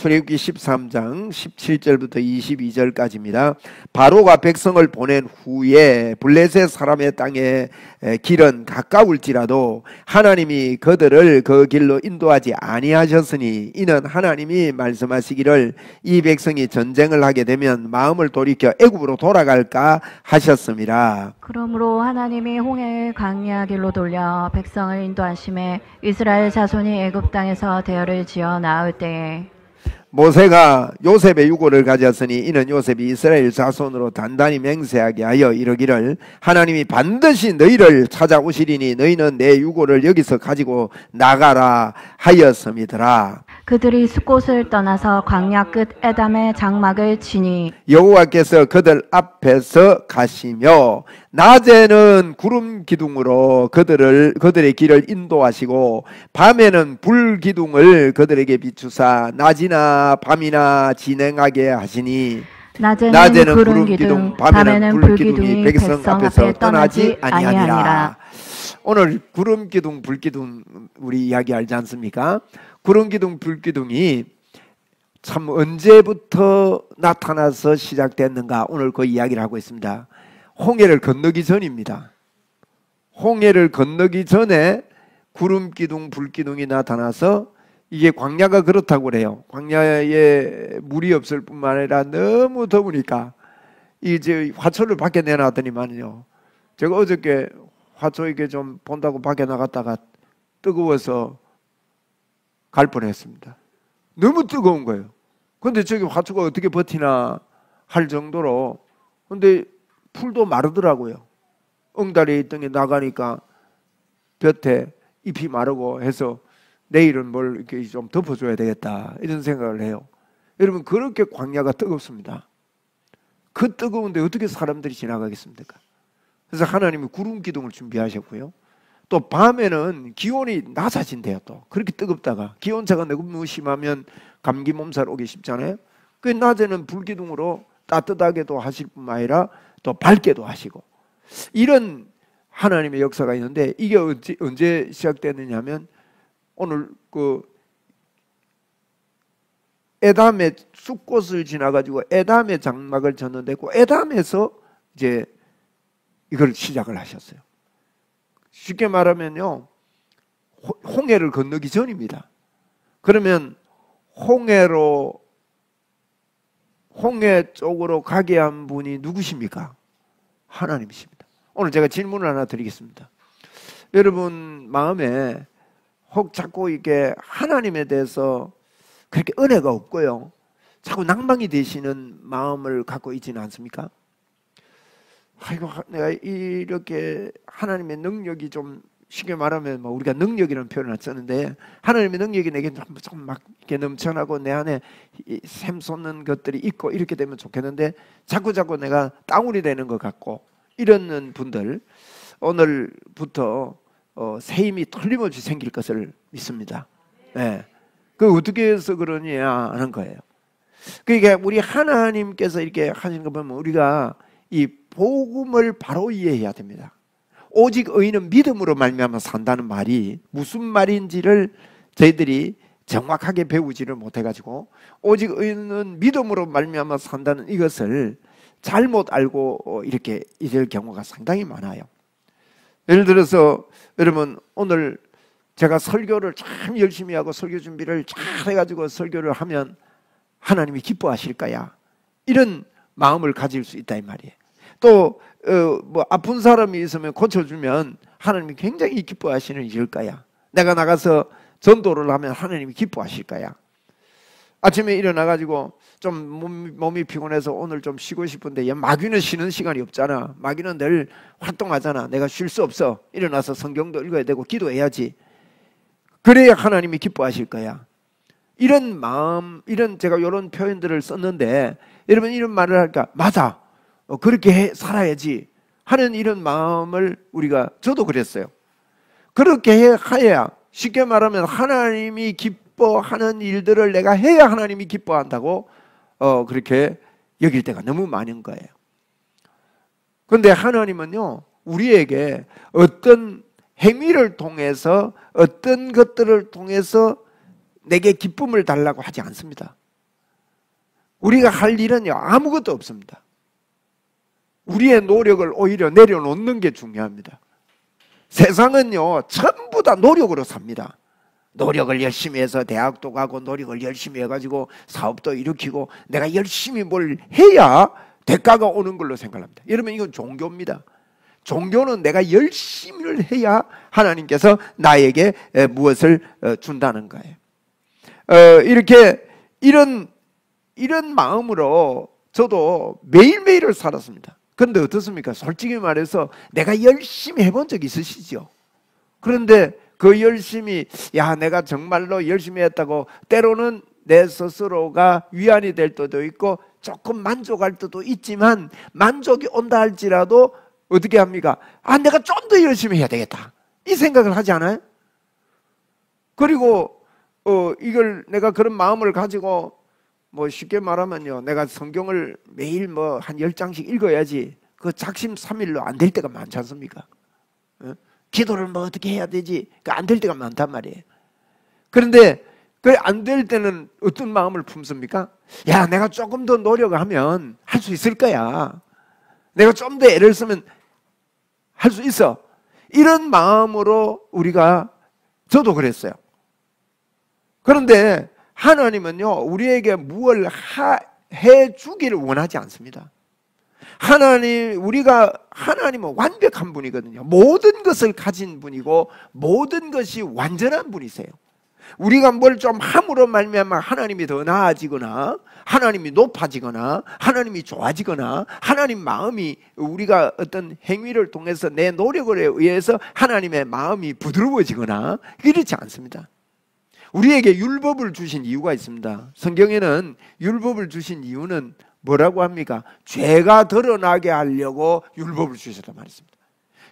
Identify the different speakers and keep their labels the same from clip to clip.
Speaker 1: 출애굽기 13장 17절부터 22절까지입니다. 바로가 백성을 보낸 후에 블레셋 사람의 땅에 길은 가까울지라도 하나님이 그들을 그 길로 인도하지 아니하셨으니 이는 하나님이 말씀하시기를 이 백성이 전쟁을 하게 되면 마음을 돌이켜 애굽으로 돌아갈까 하셨습니다.
Speaker 2: 그러므로 하나님이 홍해를 광야 길로 돌려 백성을 인도하심에 이스라엘 자손이 애굽 땅에서 대열을 지어 나올 때에
Speaker 1: 모세가 요셉의 유고를 가졌으니 이는 요셉이 이스라엘 자손으로 단단히 맹세하게 하여 이르기를 하나님이 반드시 너희를 찾아오시리니 너희는 내 유고를 여기서 가지고 나가라 하였음이더라.
Speaker 2: 그들이 숫곳을 떠나서 광야 끝 에담의 장막을 치니
Speaker 1: 여호와께서 그들 앞에서 가시며 낮에는 구름 기둥으로 그들의 길을 인도하시고 밤에는 불 기둥을 그들에게 비추사 낮이나 밤이나 진행하게 하시니 낮에는 구름 기둥 밤에는 불 기둥이 백성 앞에서 떠나지 아니하니라. 오늘 구름 기둥 불 기둥 우리 이야기 알지 않습니까? 구름 기둥 불 기둥이 참 언제부터 나타나서 시작됐는가 오늘 그 이야기를 하고 있습니다. 홍해를 건너기 전입니다. 홍해를 건너기 전에 구름 기둥 불 기둥이 나타나서 이게 광야가 그렇다고 그래요. 광야에 물이 없을 뿐만 아니라 너무 더우니까 이제 화초를 밖에 내놨더니만요. 제가 어저께 화초 이게 좀 본다고 밖에 나갔다가 뜨거워서 갈 뻔했습니다. 너무 뜨거운 거예요. 근데 저기 화초가 어떻게 버티나 할 정도로 근데 풀도 마르더라고요. 엉다리에 있던 게 나가니까 볕에 잎이 마르고 해서 내일은 뭘 이렇게 좀 덮어줘야 되겠다 이런 생각을 해요. 여러분 그렇게 광야가 뜨겁습니다. 그 뜨거운데 어떻게 사람들이 지나가겠습니까? 그래서 하나님이 구름 기둥을 준비하셨고요. 또 밤에는 기온이 낮아진대요. 또 그렇게 뜨겁다가 기온차가 너무 심하면 감기 몸살 오기 쉽잖아요. 그 낮에는 불기둥으로 따뜻하게도 하실 뿐만 아니라 또 밝게도 하시고 이런 하나님의 역사가 있는데 이게 언제 시작됐느냐 하면 오늘 그 에담의 숫곳을 지나가지고 에담의 장막을 쳤는데 그 에담에서 이제 이걸 시작을 하셨어요. 쉽게 말하면요 홍해를 건너기 전입니다. 그러면 홍해 쪽으로 가게 한 분이 누구십니까? 하나님이십니다. 오늘 제가 질문을 하나 드리겠습니다. 여러분 마음에 혹 자꾸 이게 하나님에 대해서 그렇게 은혜가 없고요 자꾸 낭망이 되시는 마음을 갖고 있지는 않습니까? 아이고 내가 이렇게 하나님의 능력이 좀 쉽게 말하면 뭐 우리가 능력이라는 표현을 썼는데 하나님의 능력이 내게 좀 막 이렇게 넘쳐나고 내 안에 샘솟는 것들이 있고 이렇게 되면 좋겠는데 자꾸 내가 땅울이 되는 것 같고 이러는 분들 오늘부터 새 힘이 틀림없이 생길 것을 믿습니다. 네. 그 어떻게 해서 그러냐 하는 거예요. 그러니까 우리 하나님께서 이렇게 하시는 거 보면 우리가 이 복음을 바로 이해해야 됩니다. 오직 의인은 믿음으로 말미암아 산다는 말이 무슨 말인지를 저희들이 정확하게 배우지를 못해가지고 오직 의인은 믿음으로 말미암아 산다는 이것을 잘못 알고 이렇게 이럴 경우가 상당히 많아요. 예를 들어서 여러분 오늘 제가 설교를 참 열심히 하고 설교 준비를 잘 해가지고 설교를 하면 하나님이 기뻐하실 거야 이런 마음을 가질 수 있다 이 말이에요. 또 뭐 아픈 사람이 있으면 고쳐주면 하나님이 굉장히 기뻐하시는 일일 거야. 내가 나가서 전도를 하면 하나님이 기뻐하실 거야. 아침에 일어나가지고 좀 몸이 피곤해서 오늘 좀 쉬고 싶은데 마귀는 쉬는 시간이 없잖아. 마귀는 늘 활동하잖아. 내가 쉴 수 없어. 일어나서 성경도 읽어야 되고 기도해야지. 그래야 하나님이 기뻐하실 거야. 이런 마음, 제가 이런 표현들을 썼는데 여러분 이런 말을 할까? 맞아. 그렇게 살아야지 하는 이런 마음을 우리가 저도 그랬어요. 그렇게 해야 쉽게 말하면 하나님이 기뻐하는 일들을 내가 해야 하나님이 기뻐한다고 그렇게 여길 때가 너무 많은 거예요. 그런데 하나님은요 우리에게 어떤 행위를 통해서 어떤 것들을 통해서 내게 기쁨을 달라고 하지 않습니다. 우리가 할 일은요, 아무것도 없습니다. 우리의 노력을 오히려 내려놓는 게 중요합니다. 세상은요, 전부 다 노력으로 삽니다. 노력을 열심히 해서 대학도 가고 노력을 열심히 해가지고 사업도 일으키고 내가 열심히 뭘 해야 대가가 오는 걸로 생각합니다. 여러분, 이건 종교입니다. 종교는 내가 열심히 해야 하나님께서 나에게 무엇을 준다는 거예요. 이런 마음으로 저도 매일매일을 살았습니다. 그런데 어떻습니까? 솔직히 말해서 내가 열심히 해본 적 있으시죠? 그런데 그 열심히, 내가 정말로 열심히 했다고 때로는 내 스스로가 위안이 될 때도 있고 조금 만족할 때도 있지만, 만족이 온다 할지라도 어떻게 합니까? 내가 좀 더 열심히 해야 되겠다, 이 생각을 하지 않아요? 그리고 이걸 내가 그런 마음을 가지고 쉽게 말하면요, 내가 성경을 매일 한 10장씩 읽어야지, 그 작심삼일로 안 될 때가 많지 않습니까? 기도를 어떻게 해야 되지? 안 될 때가 많단 말이에요. 그런데 그 안 될 때는 어떤 마음을 품습니까? 내가 조금 더 노력하면 할 수 있을 거야. 내가 좀 더 애를 쓰면 할 수 있어. 이런 마음으로 저도 그랬어요. 그런데 하나님은요, 우리에게 무엇을 해주기를 원하지 않습니다. 하나님은 완벽한 분이거든요. 모든 것을 가진 분이고 모든 것이 완전한 분이세요. 우리가 뭘 좀 함으로 말미암아 하나님이 더 나아지거나 하나님이 높아지거나 하나님이 좋아지거나 하나님 마음이, 우리가 어떤 행위를 통해서 내 노력에 의해서 하나님의 마음이 부드러워지거나 이렇지 않습니다. 우리에게 율법을 주신 이유가 있습니다. 성경에는 율법을 주신 이유는 뭐라고 합니까? 죄가 드러나게 하려고 율법을 주셨단 말입니다.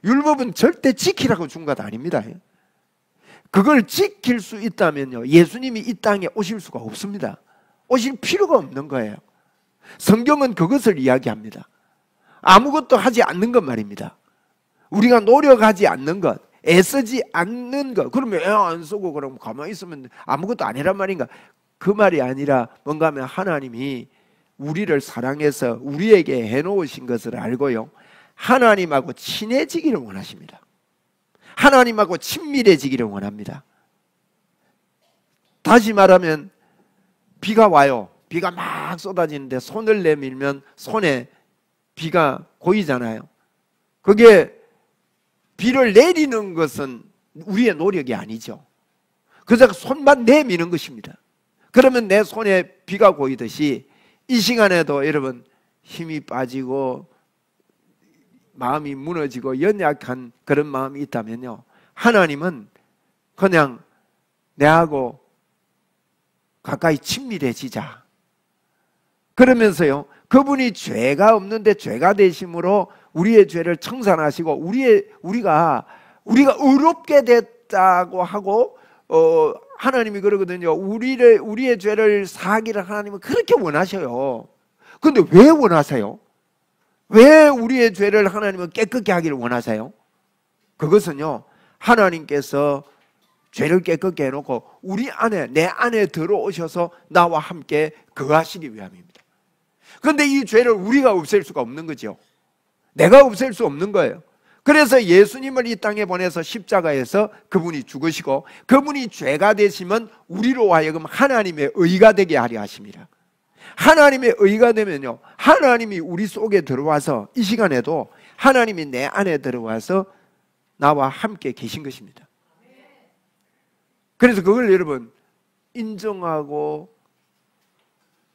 Speaker 1: 율법은 절대 지키라고 준 것 아닙니다. 그걸 지킬 수 있다면요, 예수님이 이 땅에 오실 수가 없습니다. 오실 필요가 없는 거예요. 성경은 그것을 이야기합니다. 아무것도 하지 않는 것 말입니다. 우리가 노력하지 않는 것, 애쓰지 않는 것. 그러면 애 안 쓰고 그럼 가만히 있으면 아무것도 아니란 말인가? 그 말이 아니라 뭔가 하면 하나님이 우리를 사랑해서 우리에게 해놓으신 것을 알고요, 하나님하고 친해지기를 원하십니다. 하나님하고 친밀해지기를 원합니다. 다시 말하면 비가 와요. 비가 막 쏟아지는데 손을 내밀면 손에 비가 고이잖아요. 그게 비를 내리는 것은 우리의 노력이 아니죠. 그저 손만 내미는 것입니다. 그러면 내 손에 비가 고이듯이 이 시간에도 여러분 힘이 빠지고 마음이 무너지고 연약한 그런 마음이 있다면요, 하나님은 그냥 내하고 가까이 친밀해지자 그러면서요, 그분이 죄가 없는데 죄가 되심으로 우리의 죄를 청산하시고 우리가 의롭게 됐다고 하고 하나님이 그러거든요. 우리의 죄를 사하기를 하나님은 그렇게 원하셔요. 그런데 왜 원하세요? 왜 우리의 죄를 하나님은 깨끗게 하기를 원하세요? 그것은요, 하나님께서 죄를 깨끗게 해놓고 내 안에 들어오셔서 나와 함께 거하시기 위함입니다. 그런데 이 죄를 우리가 없앨 수가 없는 거죠. 내가 없앨 수 없는 거예요. 그래서 예수님을 이 땅에 보내서 십자가에서 그분이 죽으시고 그분이 죄가 되시면 우리로 하여금 하나님의 의가 되게 하려 하십니다. 하나님의 의가 되면요, 하나님이 우리 속에 들어와서 이 시간에도 하나님이 내 안에 들어와서 나와 함께 계신 것입니다. 그래서 그걸 여러분 인정하고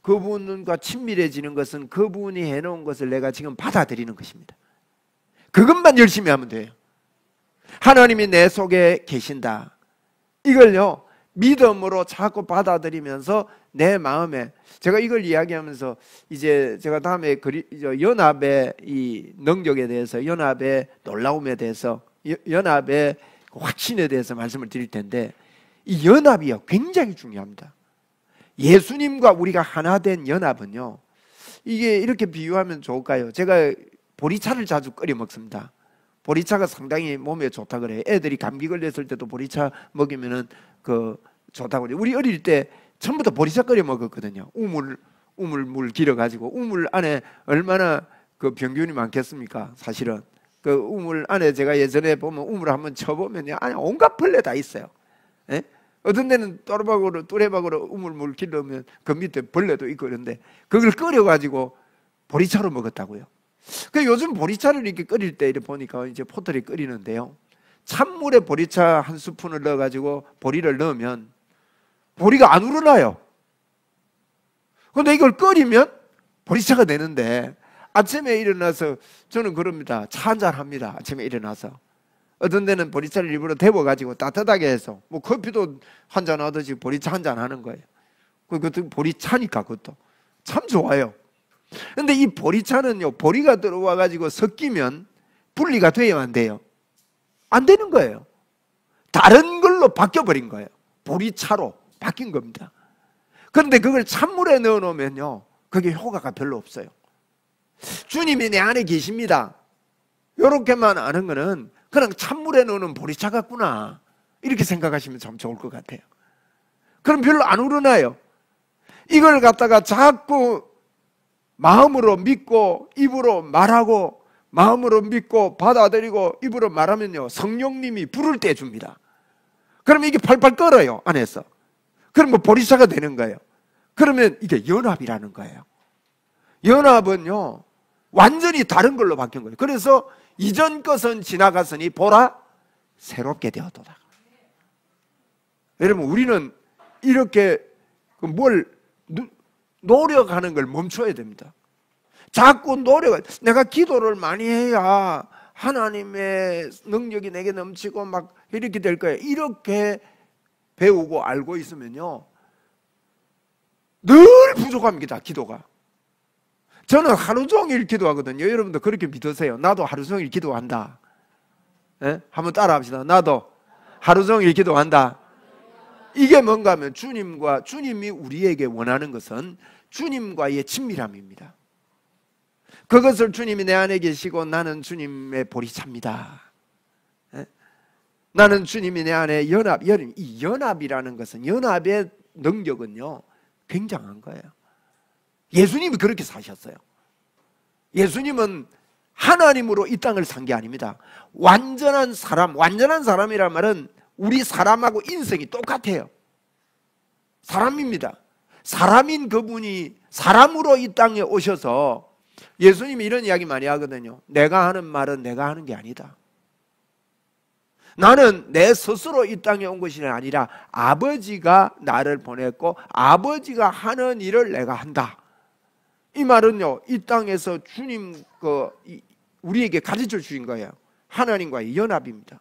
Speaker 1: 그분과 친밀해지는 것은 그분이 해놓은 것을 내가 지금 받아들이는 것입니다. 그것만 열심히 하면 돼요. 하나님이 내 속에 계신다, 이걸요 믿음으로 자꾸 받아들이면서 내 마음에, 제가 이걸 이야기하면서 이제 제가 다음에 연합의 이 능력에 대해서, 연합의 놀라움에 대해서, 연합의 확신에 대해서 말씀을 드릴 텐데, 이 연합이요 굉장히 중요합니다. 예수님과 우리가 하나 된 연합은요, 이게 이렇게 비유하면 좋을까요? 제가 보리차를 자주 끓여 먹습니다. 보리차가 상당히 몸에 좋다 그래요. 애들이 감기 걸렸을 때도 보리차 먹이면은 좋다고 그래요. 우리 어릴 때 전부 다 보리차 끓여 먹었거든요. 우물물 길어가지고 우물 안에 얼마나 그 병균이 많겠습니까? 사실은 그 우물 안에 제가 예전에 보면 우물 한번 쳐보면요, 안에 온갖 벌레 다 있어요. 예? 어떤 데는 또르박으로 뚜레박으로 우물물 길러면 그 밑에 벌레도 있고 그런데 그걸 끓여가지고 보리차로 먹었다고요. 그 요즘 보리차를 이렇게 끓일 때 이렇게 보니까 이제 포털이 끓이는데요, 찬물에 보리차 한 스푼을 넣어가지고 보리를 넣으면 보리가 안 우러나요. 근데 이걸 끓이면 보리차가 되는데, 아침에 일어나서 저는 그럽니다. 차 한잔 합니다. 아침에 일어나서. 어떤 데는 보리차를 일부러 데워가지고 따뜻하게 해서 뭐 커피도 한잔 하듯이 보리차 한잔 하는 거예요. 그것도 보리차니까 그것도 참 좋아요. 근데 이 보리차는요, 보리가 들어와가지고 섞이면 분리가 돼야만 돼요. 안 되는 거예요. 다른 걸로 바뀌어버린 거예요. 보리차로 바뀐 겁니다. 그런데 그걸 찬물에 넣어놓으면요, 그게 효과가 별로 없어요. 주님이 내 안에 계십니다, 이렇게만 아는 거는 그냥 찬물에 넣는 보리차 같구나, 이렇게 생각하시면 참 좋을 것 같아요. 그럼 별로 안 우러나요. 이걸 갖다가 자꾸 마음으로 믿고 입으로 말하고, 마음으로 믿고 받아들이고 입으로 말하면요, 성령님이 불을 떼줍니다. 그러면 이게 팔팔 끓어요, 안에서. 그러면 보리차가 되는 거예요. 그러면 이게 연합이라는 거예요. 연합은요, 완전히 다른 걸로 바뀐 거예요. 그래서 이전 것은 지나갔으니 보라 새롭게 되었도다. 여러분, 우리는 이렇게 뭘 노력하는 걸 멈춰야 됩니다. 자꾸 내가 기도를 많이 해야 하나님의 능력이 내게 넘치고 막 이렇게 될 거예요. 이렇게 배우고 알고 있으면요, 늘 부족합니다, 기도가. 저는 하루 종일 기도하거든요. 여러분도 그렇게 믿으세요. 나도 하루 종일 기도한다. 예? 한번 따라 합시다. 나도 하루 종일 기도한다. 이게 뭔가 하면 주님이 우리에게 원하는 것은 주님과의 친밀함입니다. 그것을 주님이 내 안에 계시고 나는 주님의 보리차입니다. 예? 나는 주님이 내 안에 이 연합이라는 것은, 연합의 능력은요, 굉장한 거예요. 예수님이 그렇게 사셨어요. 예수님은 하나님으로 이 땅을 산 게 아닙니다. 완전한 사람이란 말은 우리 사람하고 인성이 똑같아요. 사람입니다. 사람인 그분이 사람으로 이 땅에 오셔서, 예수님이 이런 이야기 많이 하거든요. 내가 하는 말은 내가 하는 게 아니다. 나는 내 스스로 이 땅에 온 것이 아니라 아버지가 나를 보냈고 아버지가 하는 일을 내가 한다. 이 말은요, 이 땅에서 주님 우리에게 가르쳐 주신 거예요. 하나님과의 연합입니다.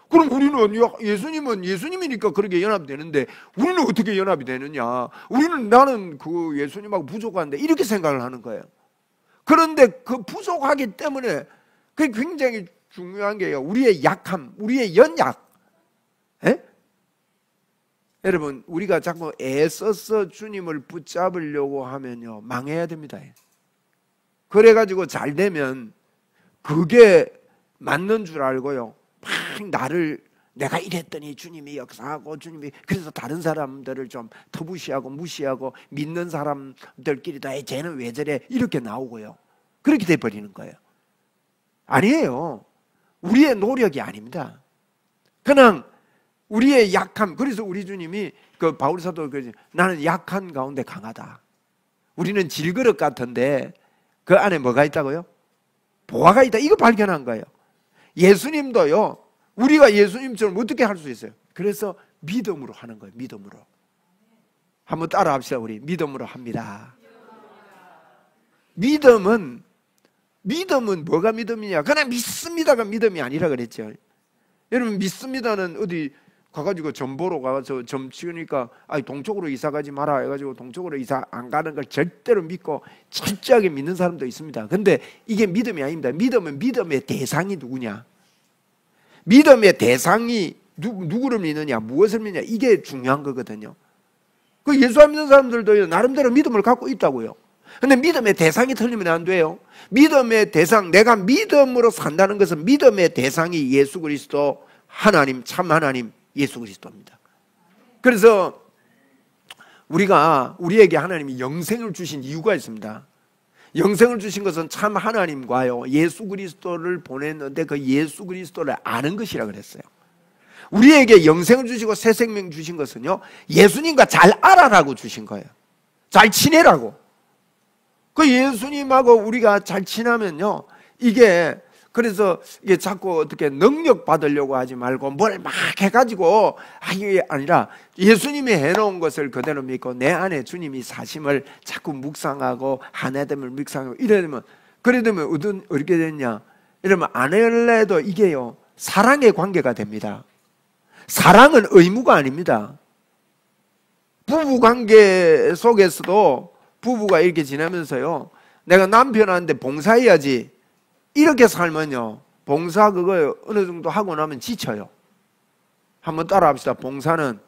Speaker 1: 그럼 우리는 예수님이니까 그렇게 연합이 되는데 우리는 어떻게 연합이 되느냐? 나는 그 예수님하고 부족한데, 이렇게 생각을 하는 거예요. 그런데 그 부족하기 때문에 그게 굉장히 중요한 게요, 우리의 약함, 우리의 연약. 에? 여러분, 우리가 자꾸 애써서 주님을 붙잡으려고 하면요, 망해야 됩니다. 그래가지고 잘 되면 그게 맞는 줄 알고요, 막 내가 이랬더니 주님이 역사하고 그래서 다른 사람들을 좀 터부시하고 무시하고 믿는 사람들끼리도 쟤는 왜 저래, 이렇게 나오고요. 그렇게 돼버리는 거예요. 아니에요. 우리의 노력이 아닙니다. 그냥 우리의 약함. 그래서 우리 주님이 바울 사도 나는 약한 가운데 강하다. 우리는 질그릇 같은데 그 안에 뭐가 있다고요? 보화가 있다. 이거 발견한 거예요. 예수님도요, 우리가 예수님처럼 어떻게 할 수 있어요? 그래서 믿음으로 하는 거예요. 믿음으로. 한번 따라 합시다. 우리 믿음으로 합니다. 믿음은 뭐가 믿음이냐? 그냥 믿습니다가 믿음이 아니라 그랬죠. 여러분, 믿습니다는 어디 가가지고 점 보러 가서 점 치우니까 동쪽으로 이사 가지 마라 해가지고 동쪽으로 이사 안 가는 걸 절대로 믿고 철저하게 믿는 사람도 있습니다. 근데 이게 믿음이 아닙니다. 믿음은 믿음의 대상이 누구냐? 믿음의 대상이 누구를 믿느냐, 무엇을 믿느냐, 이게 중요한 거거든요. 그 예수 안 믿는 사람들도 나름대로 믿음을 갖고 있다고요. 근데 믿음의 대상이 틀리면 안 돼요. 믿음의 대상, 내가 믿음으로 산다는 것은 믿음의 대상이 예수 그리스도, 하나님, 참 하나님 예수 그리스도입니다. 그래서 우리에게 하나님이 영생을 주신 이유가 있습니다. 영생을 주신 것은 참 하나님과요 예수 그리스도를 보냈는데 그 예수 그리스도를 아는 것이라 그랬어요. 우리에게 영생을 주시고 새 생명 주신 것은요 예수님과 잘 알아라고 주신 거예요. 잘 지내라고. 그 예수님하고 우리가 잘 지나면요 그래서 이게 자꾸 어떻게 능력 받으려고 하지 말고 뭘 막 해가지고 이게 아니라 예수님이 해놓은 것을 그대로 믿고 내 안에 주님이 사심을 자꾸 묵상하고 하나됨을 묵상하고 이러면 어떻게 됐냐? 이러면 안 할래도 이게요 사랑의 관계가 됩니다. 사랑은 의무가 아닙니다. 부부 관계 속에서도 부부가 이렇게 지내면서요 내가 남편한테 봉사해야지 이렇게 살면요 봉사 그거 어느 정도 하고 나면 지쳐요. 한번 따라 합시다. 봉사는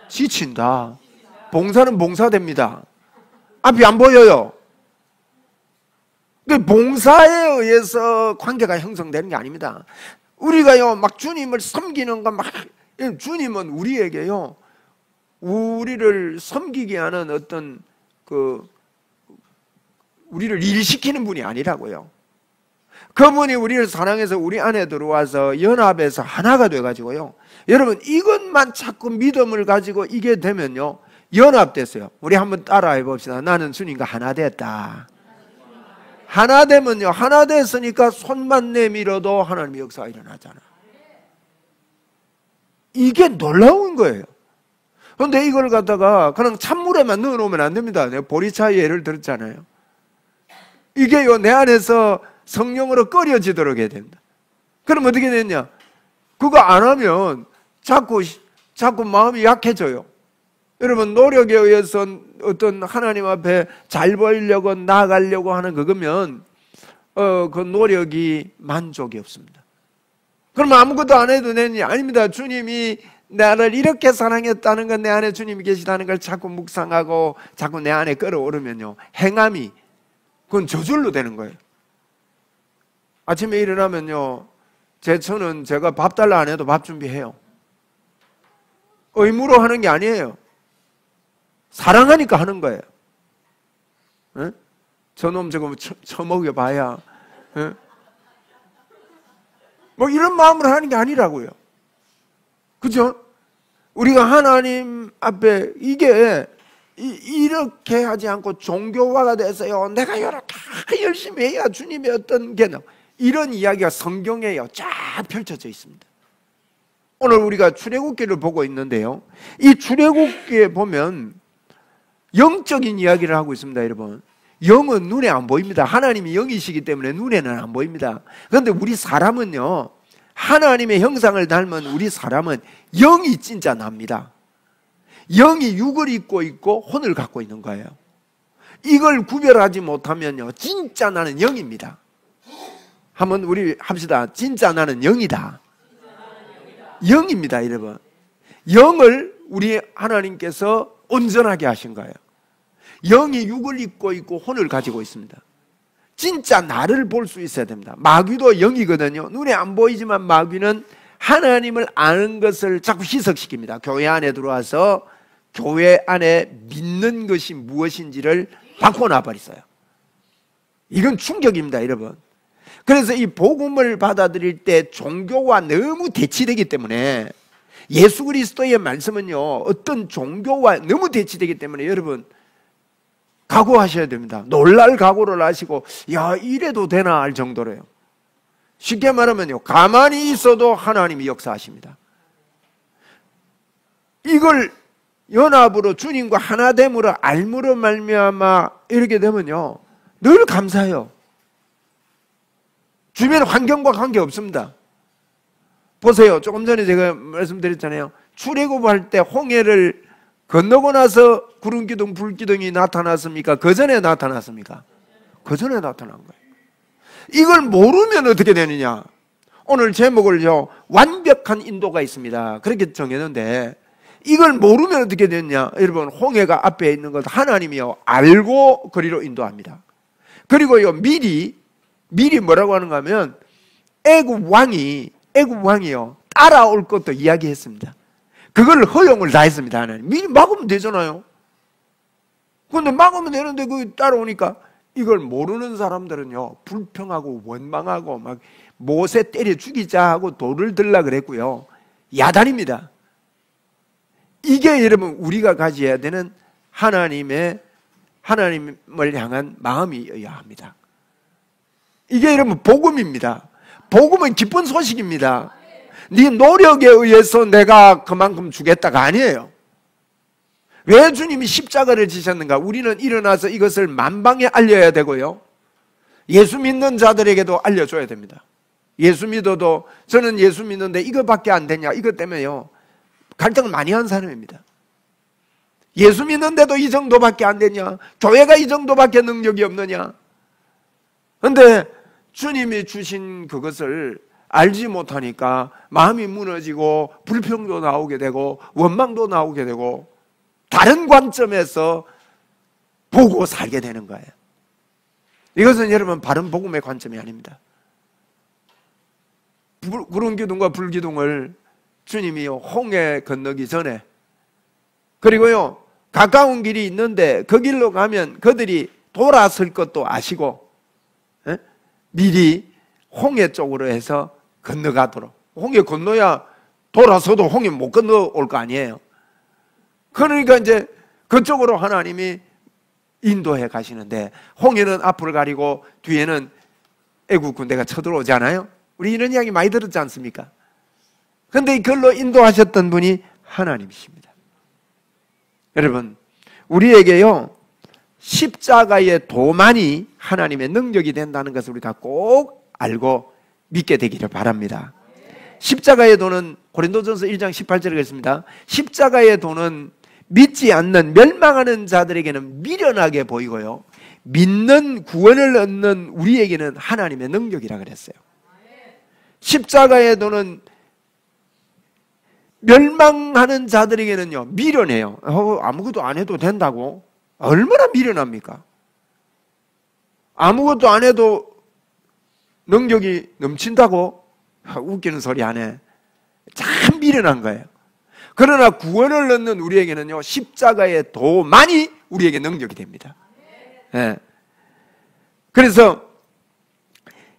Speaker 1: 지친다. 봉사는 봉사됩니다. 앞이 안 보여요. 봉사에 의해서 관계가 형성되는 게 아닙니다. 우리가요 막 주님을 섬기는 거 막 주님은 우리에게요 우리를 섬기게 하는 어떤 우리를 일시키는 분이 아니라고요. 그분이 우리를 사랑해서 우리 안에 들어와서 연합해서 하나가 돼가지고요 여러분 이것만 자꾸 믿음을 가지고 이게 되면요 연합됐어요. 우리 한번 따라해 봅시다. 나는 주님과 하나 됐다. 하나 되면요 하나 됐으니까 손만 내밀어도 하나님의 역사가 일어나잖아. 이게 놀라운 거예요. 그런데 이걸 갖다가 그냥 찬물에만 넣어놓으면 안 됩니다. 내가 보리차 예를 들었잖아요. 이게요 내 안에서 성령으로 끓여지도록 해야 됩니다. 그럼 어떻게 되냐? 그거 안 하면 자꾸 마음이 약해져요. 여러분 노력에 의해서 어떤 하나님 앞에 잘 보이려고 나아가려고 하는 그거면 그 노력이 만족이 없습니다. 그러면 아무것도 안 해도 되느냐? 아닙니다. 주님이 나를 이렇게 사랑했다는 건 내 안에 주님이 계시다는 걸 자꾸 묵상하고 자꾸 내 안에 끌어오르면요 행함이 그건 저절로 되는 거예요. 아침에 일어나면요 저는 제가 밥 달라 안 해도 밥 준비해요. 의무로 하는 게 아니에요. 사랑하니까 하는 거예요. 에? 저놈 저거 처먹여봐야 뭐 이런 마음으로 하는 게 아니라고요. 그죠? 우리가 하나님 앞에 이렇게 하지 않고 종교화가 돼서요 내가 이렇게 열심히 해야 주님의 어떤 개념 이런 이야기가 성경에요 쫙 펼쳐져 있습니다. 오늘 우리가 출애굽기를 보고 있는데요 이 출애굽기에 보면 영적인 이야기를 하고 있습니다. 여러분 영은 눈에 안 보입니다. 하나님이 영이시기 때문에 눈에는 안 보입니다. 그런데 우리 사람은요 하나님의 형상을 닮은 우리 사람은 영이 진짜 납니다. 영이 육을 입고 있고 혼을 갖고 있는 거예요. 이걸 구별하지 못하면요 진짜 나는 영입니다. 한번 우리 합시다. 진짜 나는 영이다. 영입니다. 여러분 영을 우리 하나님께서 온전하게 하신 거예요. 영이 육을 입고 있고 혼을 가지고 있습니다. 진짜 나를 볼 수 있어야 됩니다. 마귀도 영이거든요. 눈에 안 보이지만 마귀는 하나님을 아는 것을 자꾸 희석시킵니다. 교회 안에 들어와서 교회 안에 믿는 것이 무엇인지를 바꿔놔버렸어요. 이건 충격입니다. 여러분 그래서 이 복음을 받아들일 때 종교와 너무 대치되기 때문에 예수 그리스도의 말씀은요 어떤 종교와 너무 대치되기 때문에 여러분 각오하셔야 됩니다. 놀랄 각오를 하시고 야 이래도 되나 할 정도로요. 쉽게 말하면요 가만히 있어도 하나님이 역사하십니다. 이걸 연합으로 주님과 하나됨으로 알므로 말미암아 이렇게 되면요 늘 감사해요. 주변 환경과 관계없습니다. 보세요. 조금 전에 제가 말씀드렸잖아요. 출애굽할 때 홍해를 건너고 나서 구름기둥 불기둥이 나타났습니까? 그 전에 나타났습니까? 그 전에 나타난 거예요. 이걸 모르면 어떻게 되느냐? 오늘 제목을요 완벽한 인도가 있습니다. 그렇게 정했는데 이걸 모르면 어떻게 되느냐? 여러분 홍해가 앞에 있는 것 하나님이요 알고 거리로 인도합니다. 그리고요 미리 뭐라고 하는가 하면 애굽 왕이요 따라올 것도 이야기했습니다. 그걸 허용을 다 했습니다. 하나님 미리 막으면 되잖아요. 근데 막으면 되는데 그 따라오니까 이걸 모르는 사람들은요, 불평하고 원망하고 막 모세 때려 죽이자 하고 돌을 들라 그랬고요. 야단입니다. 이게 여러분 우리가 가져야 되는 하나님을 향한 마음이어야 합니다. 이게 여러분 복음입니다. 복음은 기쁜 소식입니다. 네 노력에 의해서 내가 그만큼 주겠다가 아니에요. 왜 주님이 십자가를 지셨는가? 우리는 일어나서 이것을 만방에 알려야 되고요, 예수 믿는 자들에게도 알려줘야 됩니다. 예수 믿어도 저는 예수 믿는데 이거밖에 안 되냐, 이것 때문에요 갈등을 많이 한 사람입니다. 예수 믿는데도 이 정도밖에 안 되냐, 교회가 이 정도밖에 능력이 없느냐. 그런데 주님이 주신 그것을 알지 못하니까 마음이 무너지고 불평도 나오게 되고 원망도 나오게 되고 다른 관점에서 보고 살게 되는 거예요. 이것은 여러분 바른 복음의 관점이 아닙니다. 구름기둥과 불기둥을 주님이 홍해 건너기 전에, 그리고요 가까운 길이 있는데 그 길로 가면 그들이 돌아설 것도 아시고 미리 홍해 쪽으로 해서 건너가도록. 홍해 건너야 돌아서도 홍해 못 건너올 거 아니에요. 그러니까 이제 그쪽으로 하나님이 인도해 가시는데, 홍해는 앞을 가리고 뒤에는 애국 군대가 쳐들어오잖아요. 우리 이런 이야기 많이 들었지 않습니까? 그런데 그걸로 인도하셨던 분이 하나님이십니다. 여러분, 우리에게요 십자가의 도만이 하나님의 능력이 된다는 것을 우리가 꼭 알고 믿게 되기를 바랍니다. 십자가의 도는 고린도전서 1장 18절에 그랬습니다. 십자가의 도는 믿지 않는 멸망하는 자들에게는 미련하게 보이고요, 믿는 구원을 얻는 우리에게는 하나님의 능력이라 그랬어요. 십자가의 도는 멸망하는 자들에게는요 미련해요. 아무것도 안 해도 된다고? 얼마나 미련합니까? 아무것도 안 해도 능력이 넘친다고? 웃기는 소리 안 해. 참 미련한 거예요. 그러나 구원을 얻는 우리에게는요 십자가의 도만이 우리에게 능력이 됩니다. 네. 그래서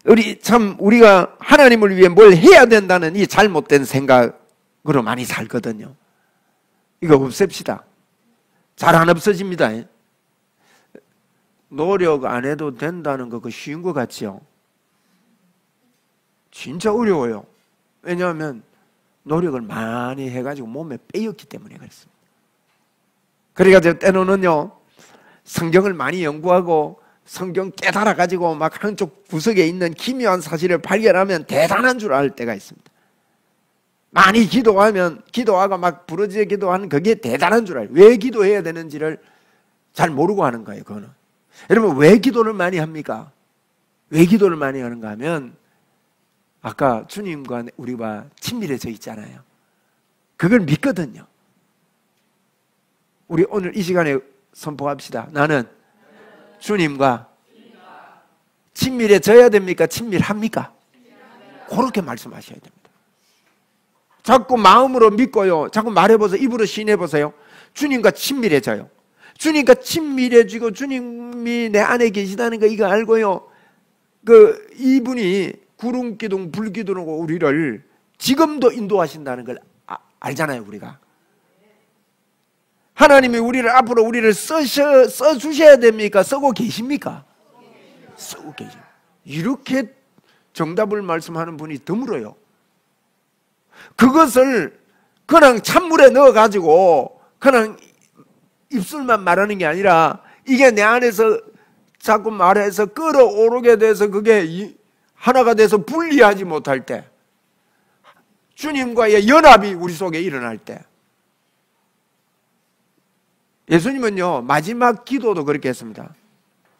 Speaker 1: 우리가 하나님을 위해 뭘 해야 된다는 이 잘못된 생각으로 많이 살거든요. 이거 없앱시다. 잘 안 없어집니다. 노력 안 해도 된다는 거 그거 쉬운 것 같지요? 진짜 어려워요. 왜냐하면 노력을 많이 해가지고 몸에 빼였기 때문에 그렇습니다. 그러니까 때로는요 성경을 많이 연구하고 성경 깨달아가지고 막 한쪽 구석에 있는 기묘한 사실을 발견하면 대단한 줄 알 때가 있습니다. 많이 기도하고 막 부르짖어 기도하는 그게 대단한 줄 알아요. 왜 기도해야 되는지를 잘 모르고 하는 거예요. 그거는. 여러분 왜 기도를 많이 합니까? 왜 기도를 많이 하는가 하면 아까 주님과 우리가 친밀해져 있잖아요. 그걸 믿거든요. 우리 오늘 이 시간에 선포합시다. 나는 주님과 친밀해져야 됩니까? 친밀합니까? 그렇게 말씀하셔야 됩니다. 자꾸 마음으로 믿고요, 자꾸 말해보세요. 입으로 시인해보세요. 주님과 친밀해져요. 주님과 친밀해지고 주님이 내 안에 계시다는 거 이거 알고요, 이분이 구름기둥 불기둥으로 우리를 지금도 인도하신다는 걸 알잖아요. 우리가 하나님이 앞으로 우리를 써주셔야 됩니까? 쓰고 계십니까? 쓰고 계십니다. 이렇게 정답을 말씀하는 분이 드물어요. 그것을 그냥 찬물에 넣어가지고 그냥 입술만 말하는 게 아니라 이게 내 안에서 자꾸 말해서 끓어오르게 돼서 그게 하나가 돼서 분리하지 못할 때, 주님과의 연합이 우리 속에 일어날 때, 예수님은요 마지막 기도도 그렇게 했습니다.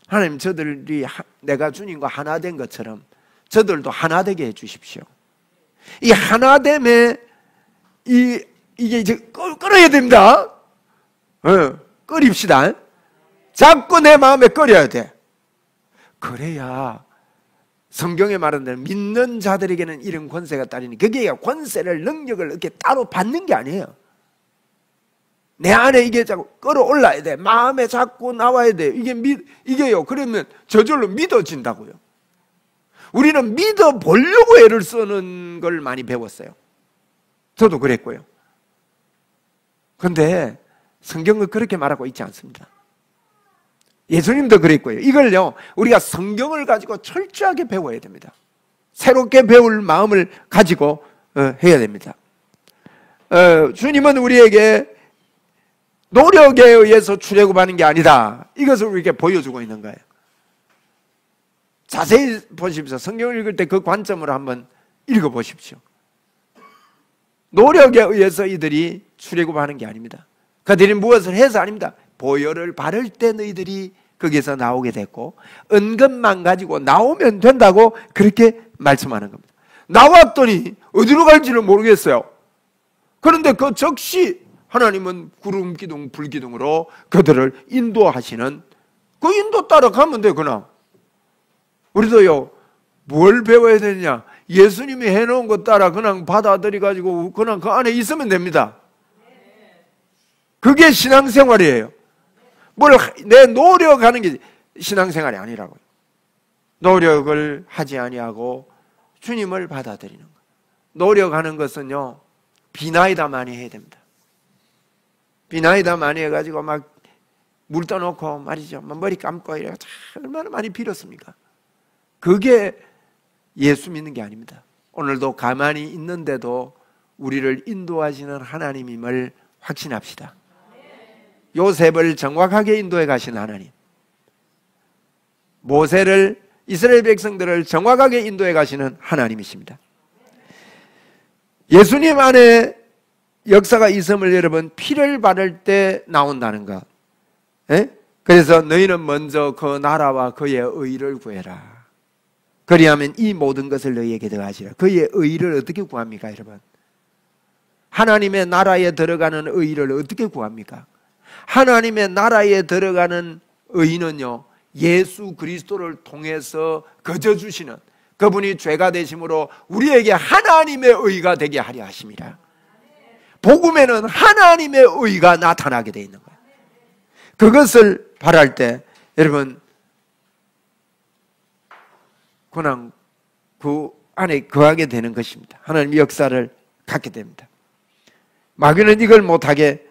Speaker 1: 하나님, 저들이 내가 주님과 하나 된 것처럼 저들도 하나 되게 해주십시오. 이 하나됨에 이게 이제 끓어야 됩니다. 끓입시다. 자꾸 내 마음에 끓여야 돼. 그래야 성경에 말하는 대로 믿는 자들에게는 이런 권세가 따르니, 그게 권세를, 능력을 이렇게 따로 받는 게 아니에요. 내 안에 이게 자꾸 끌어올라야 돼. 마음에 자꾸 나와야 돼. 이게요. 그러면 저절로 믿어진다고요. 우리는 믿어보려고 애를 쓰는 걸 많이 배웠어요. 저도 그랬고요. 그런데 성경은 그렇게 말하고 있지 않습니다. 예수님도 그랬고요. 이걸요, 우리가 성경을 가지고 철저하게 배워야 됩니다. 새롭게 배울 마음을 가지고 해야 됩니다. 주님은 우리에게 노력에 의해서 출애굽하는 게 아니다. 이것을 우리에게 보여주고 있는 거예요. 자세히 보십시오. 성경을 읽을 때 그 관점으로 한번 읽어보십시오. 노력에 의해서 이들이 출애굽하는 게 아닙니다. 그들이 무엇을 해서 아닙니다. 보혈을 바를 때 너희들이 거기에서 나오게 됐고 은근만 가지고 나오면 된다고 그렇게 말씀하는 겁니다. 나왔더니 어디로 갈지를 모르겠어요. 그런데 그 즉시 하나님은 구름 기둥, 불 기둥으로 그들을 인도하시는, 그 인도 따라 가면 돼. 그냥 우리도요, 뭘 배워야 되느냐? 예수님이 해놓은 것 따라 그냥 받아들여 가지고 그냥 그 안에 있으면 됩니다. 그게 신앙생활이에요. 내 노력하는 게 신앙생활이 아니라고요. 노력을 하지 아니하고 주님을 받아들이는 거예요. 노력하는 것은요, 비나이다 많이 해야 됩니다. 비나이다 많이 해가지고 막 물 떠놓고 말이죠, 머리 감고 이래 얼마나 많이 빌었습니까? 그게 예수 믿는 게 아닙니다. 오늘도 가만히 있는데도 우리를 인도하시는 하나님임을 확신합시다. 요셉을 정확하게 인도해 가신 하나님, 모세를, 이스라엘 백성들을 정확하게 인도해 가시는 하나님이십니다. 예수님 안에 역사가 있음을 여러분 피를 바를 때 나온다는 것. 그래서 너희는 먼저 그 나라와 그의 의를 구해라. 그리하면 이 모든 것을 너희에게 더하시라. 그의 의를 어떻게 구합니까, 여러분? 하나님의 나라에 들어가는 의를 어떻게 구합니까? 하나님의 나라에 들어가는 의는요, 예수 그리스도를 통해서 거저 주시는 그분이 죄가 되심으로 우리에게 하나님의 의가 되게 하려 하심이라. 복음에는 하나님의 의가 나타나게 되어 있는 거예요. 그것을 바랄 때 여러분 그냥 그 안에 거하게 되는 것입니다. 하나님의 역사를 갖게 됩니다. 마귀는 이걸 못하게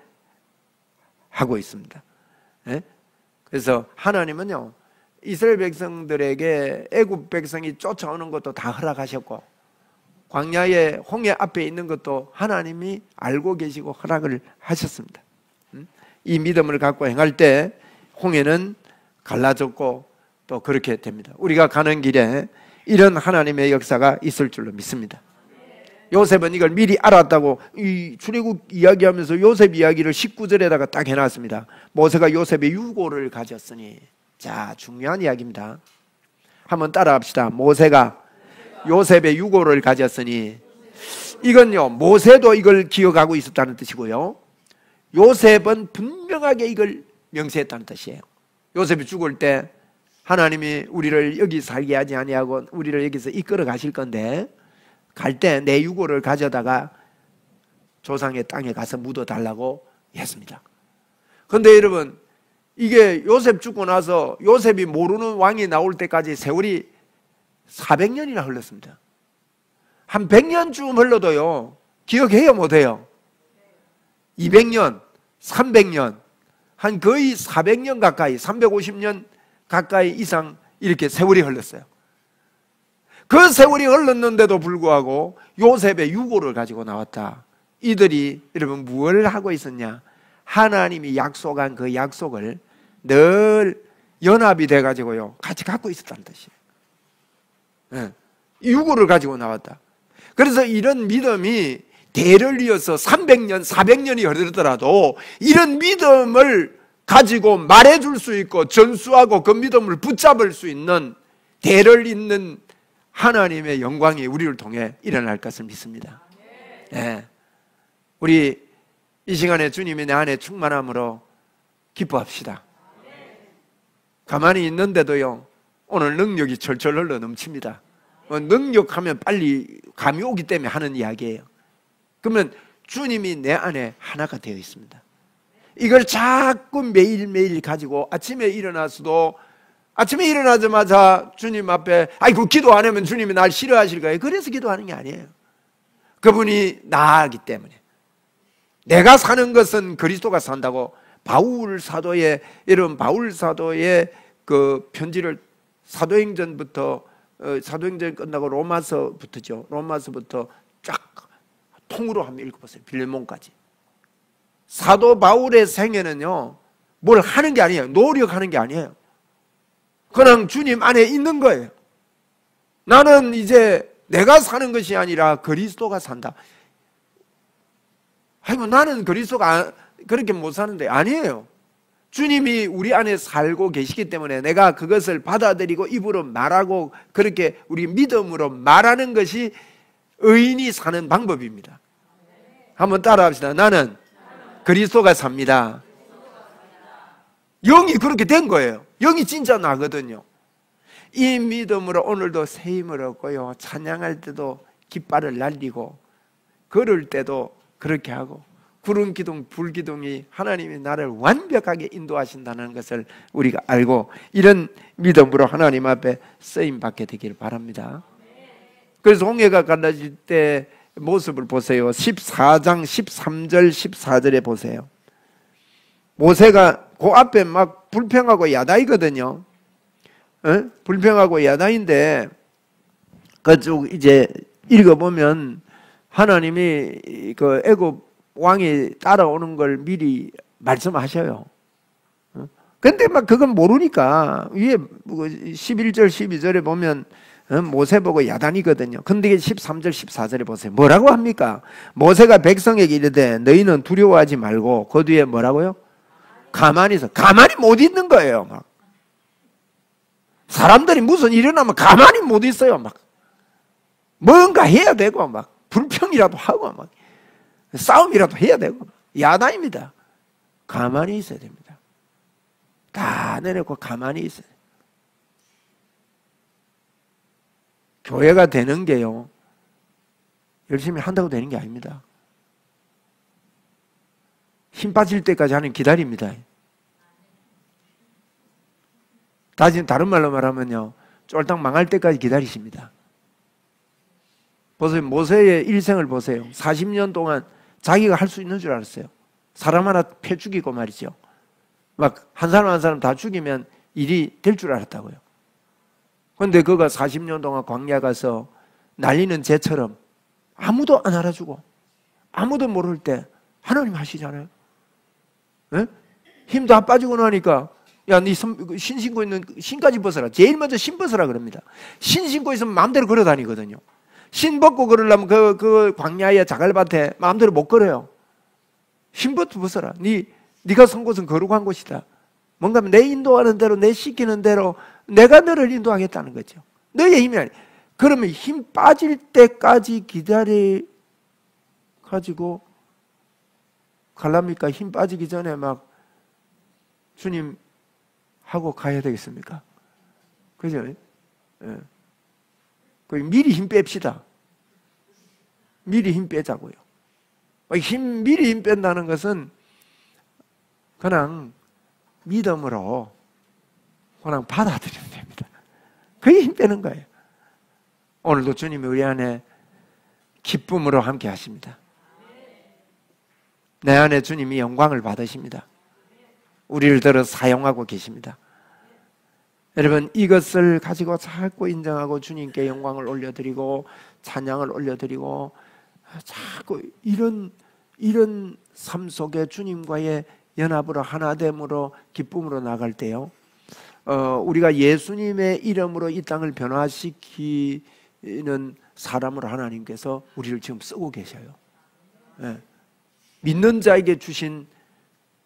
Speaker 1: 하고 있습니다. 그래서 하나님은요, 이스라엘 백성들에게 애굽 백성이 쫓아오는 것도 다 허락하셨고 광야의 홍해 앞에 있는 것도 하나님이 알고 계시고 허락을 하셨습니다. 이 믿음을 갖고 행할 때 홍해는 갈라졌고 또 그렇게 됩니다. 우리가 가는 길에 이런 하나님의 역사가 있을 줄로 믿습니다. 요셉은 이걸 미리 알았다고 이 출애굽 이야기하면서 요셉 이야기를 19절에다가 딱 해놨습니다. 모세가 요셉의 유고를 가졌으니. 자, 중요한 이야기입니다. 한번 따라합시다. 모세가 요셉의 유고를 가졌으니. 이건요, 모세도 이걸 기억하고 있었다는 뜻이고요, 요셉은 분명하게 이걸 명세했다는 뜻이에요. 요셉이 죽을 때 하나님이 우리를 여기 살게 하지 아니하고 우리를 여기서 이끌어 가실 건데 갈 때 내 유고를 가져다가 조상의 땅에 가서 묻어달라고 했습니다. 그런데 여러분, 이게 요셉 죽고 나서 요셉이 모르는 왕이 나올 때까지 세월이 400년이나 흘렀습니다. 한 100년쯤 흘러도요, 기억해요 못해요? 200년, 300년, 한 거의 400년 가까이, 350년 가까이 이상 이렇게 세월이 흘렀어요. 그 세월이 흘렀는데도 불구하고 요셉의 유고를 가지고 나왔다. 이들이 여러분 무엇을 하고 있었냐? 하나님이 약속한 그 약속을 늘 연합이 돼가지고요, 같이 갖고 있었다는 뜻이에요. 유고를 가지고 나왔다. 그래서 이런 믿음이 대를 이어서 300년, 400년이 흐르더라도 이런 믿음을 가지고 말해줄 수 있고 전수하고 그 믿음을 붙잡을 수 있는 대를 잇는 하나님의 영광이 우리를 통해 일어날 것을 믿습니다. 네. 우리 이 시간에 주님이 내 안에 충만함으로 기뻐합시다. 가만히 있는데도요, 오늘 능력이 철철 흘러 넘칩니다. 능력하면 빨리 감이 오기 때문에 하는 이야기예요. 그러면 주님이 내 안에 하나가 되어 있습니다. 이걸 자꾸 매일매일 가지고 아침에 일어나서도 아침에 일어나자마자 주님 앞에 아이고 기도 안 하면 주님이 날 싫어하실까요? 그래서 기도하는 게 아니에요. 그분이 나아가기 때문에. 내가 사는 것은 그리스도가 산다고 바울 사도의 이런 바울 사도의 그 편지를 사도행전부터 사도행전 끝나고 로마서부터죠. 로마서부터 쫙 통으로 한번 읽어보세요. 빌레몬까지. 사도 바울의 생애는요, 뭘 하는 게 아니에요. 노력하는 게 아니에요. 그냥 주님 안에 있는 거예요. 나는 이제 내가 사는 것이 아니라 그리스도가 산다. 아이고 나는 그리스도가 그렇게 못 사는데 아니에요. 주님이 우리 안에 살고 계시기 때문에 내가 그것을 받아들이고 입으로 말하고 그렇게 우리 믿음으로 말하는 것이 의인이 사는 방법입니다. 한번 따라합시다. 나는 그리스도가 삽니다. 영이 그렇게 된 거예요. 영이 진짜 나거든요. 이 믿음으로 오늘도 새 힘을 얻고요, 찬양할 때도 깃발을 날리고 걸을 때도 그렇게 하고 구름 기둥, 불 기둥이 하나님이 나를 완벽하게 인도하신다는 것을 우리가 알고 이런 믿음으로 하나님 앞에 쓰임 받게 되기를 바랍니다. 그래서 홍해가 갈라질 때 모습을 보세요. 14장 13절 14절에 보세요. 모세가 그 앞에 막 불평하고 야단이거든요. 불평하고 야단인데 그쪽 이제 읽어보면 하나님이 그 애굽 왕이 따라오는 걸 미리 말씀하셔요. 근데 막 그건 모르니까 위에 11절 12절에 보면 모세 보고 야단이거든요. 근데 13절 14절에 보세요. 뭐라고 합니까? 모세가 백성에게 이르되 너희는 두려워하지 말고 그 뒤에 뭐라고요? 가만히 있어. 가만히 못 있는 거예요. 막 사람들이 무슨 일이 일어나면 가만히 못 있어요. 막 뭔가 해야 되고 막 불평이라도 하고 막 싸움이라도 해야 되고 야단입니다. 가만히 있어야 됩니다. 다 내려놓고 가만히 있어야 돼요. 교회가 되는 게요, 열심히 한다고 되는 게 아닙니다. 힘 빠질 때까지 하는 기다립니다. 다른 말로 말하면요, 쫄딱 망할 때까지 기다리십니다. 보세요. 모세의 일생을 보세요. 40년 동안 자기가 할 수 있는 줄 알았어요. 사람 하나 패 죽이고 말이죠. 막 한 사람 한 사람 다 죽이면 일이 될 줄 알았다고요. 그런데 그가 40년 동안 광야 가서 날리는 재처럼 아무도 안 알아주고 아무도 모를 때 하나님 하시잖아요. 네? 힘 다 빠지고 나니까 야, 네 신 신고 있는 신까지 벗어라. 제일 먼저 신 벗어라 그럽니다. 신 신고 있으면 마음대로 걸어 다니거든요. 신 벗고 걸으려면 그 광야의 자갈밭에 마음대로 못 걸어요. 신부터 벗어라. 네가 선 곳은 거룩한 곳이다. 뭔가 내 인도하는 대로, 내 시키는 대로 내가 너를 인도하겠다는 거죠. 너의 힘이 아니야. 그러면 힘 빠질 때까지 기다려 가지고 갈랍니까? 힘 빠지기 전에 막 주님 하고 가야 되겠습니까? 그죠? 예. 미리 힘 뺍시다. 미리 힘 빼자고요. 미리 힘 뺀다는 것은 그냥 믿음으로 그냥 받아들이면 됩니다. 그게 힘 빼는 거예요. 오늘도 주님이 우리 안에 기쁨으로 함께 하십니다. 내 안에 주님이 영광을 받으십니다. 우리를 들어 사용하고 계십니다. 여러분, 이것을 가지고 자꾸 인정하고 주님께 영광을 올려드리고 찬양을 올려드리고 자꾸 이런 삶 속에 주님과의 연합으로 하나됨으로 기쁨으로 나갈 때요, 우리가 예수님의 이름으로 이 땅을 변화시키는 사람으로 하나님께서 우리를 지금 쓰고 계셔요. 네. 믿는 자에게 주신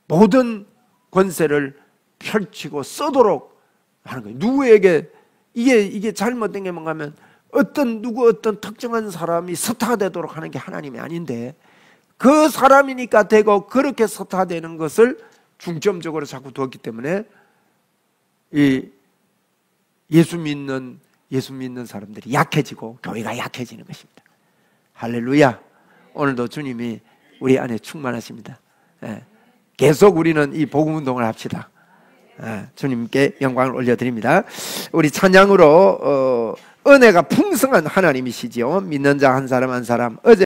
Speaker 1: 모든 권세를 펼치고 쓰도록 하는 거예요. 누구에게 이게 잘못된 게 뭔가 하면 어떤 특정한 사람이 스타가 되도록 하는 게 하나님이 아닌데 그 사람이니까 되고 그렇게 스타되는 것을 중점적으로 자꾸 두었기 때문에 이 예수 믿는 사람들이 약해지고 교회가 약해지는 것입니다. 할렐루야. 오늘도 주님이 우리 안에 충만하십니다. 예. 계속 우리는 이 복음 운동을 합시다. 주님께 영광을 올려드립니다. 우리 찬양으로 은혜가 풍성한 하나님이시지요. 믿는 자 한 사람 한 사람 어제